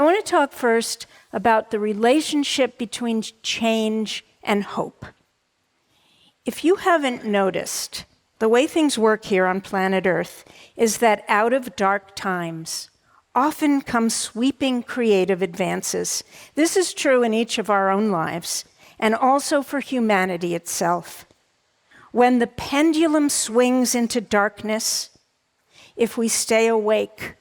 want to talk first about the relationship between change and hope. If you haven't noticed, the way things work here on planet Earth is that out of dark times often come sweeping creative advances. This is true in each of our own lives, and also for humanity itself. When the pendulum swings into darkness, if we stay awake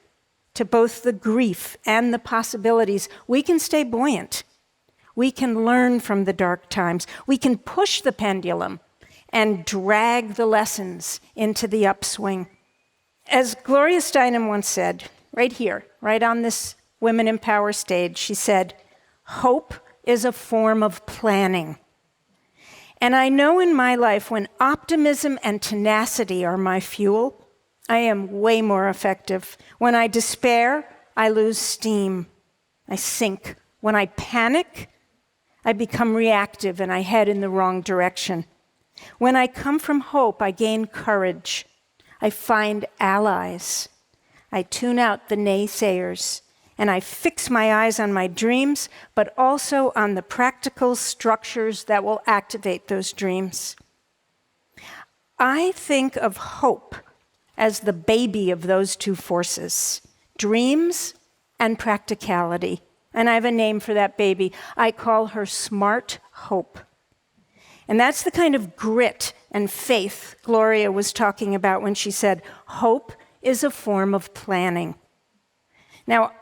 to both the grief and the possibilities, we can stay buoyant. We can learn from the dark times. We can push the pendulum and drag the lessons into the upswing. As Gloria Steinem once said, right here, right on this Women in Power stage, she said, "Hope is a form of planning." And I know in my life when optimism and tenacity are my fuel, I am way more effective. When I despair, I lose steam. I sink. When I panic, I become reactive and I head in the wrong direction. When I come from hope, I gain courage. I find allies. I tune out the naysayers, and I fix my eyes on my dreams, but also on the practical structures that will activate those dreams. I think of hope as the baby of those two forces, dreams and practicality. And I have a name for that baby. I call her Smart Hope. And that's the kind of grit and faith Gloria was talking about when she said, hope is a form of planning. Now,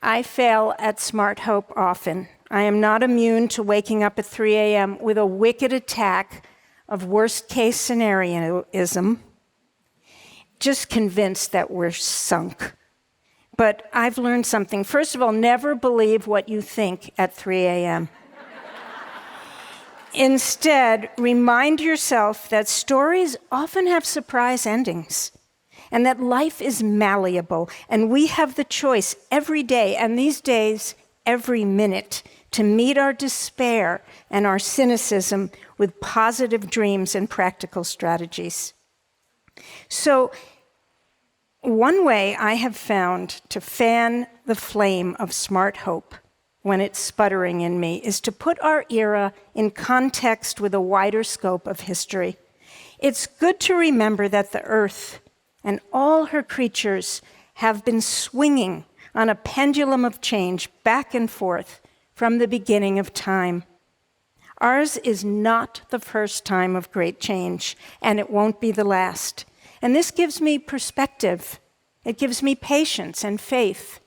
I fail at Smart Hope often. I am not immune to waking up at 3 a.m. with a wicked attack of worst-case scenarioism, just convinced that we're sunk. But I've learned something. First of all, never believe what you think at 3 a.m. Instead, remind yourself that stories often have surprise endings and that life is malleable, and we have the choice every day, and these days, every minute, to meet our despair and our cynicism with positive dreams and practical strategies. So, one way I have found to fan the flame of smart hope when it's sputtering in me is to put our era in context with a wider scope of history. It's good to remember that the earth and all her creatures have been swinging on a pendulum of change back and forth from the beginning of time. Ours is not the first time of great change, and it won't be the last. And this gives me perspective. It gives me patience and faith.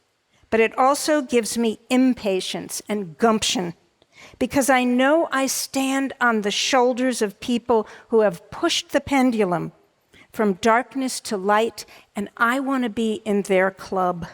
But it also gives me impatience and gumption, because I know I stand on the shoulders of people who have pushed the pendulum from darkness to light, and I want to be in their club.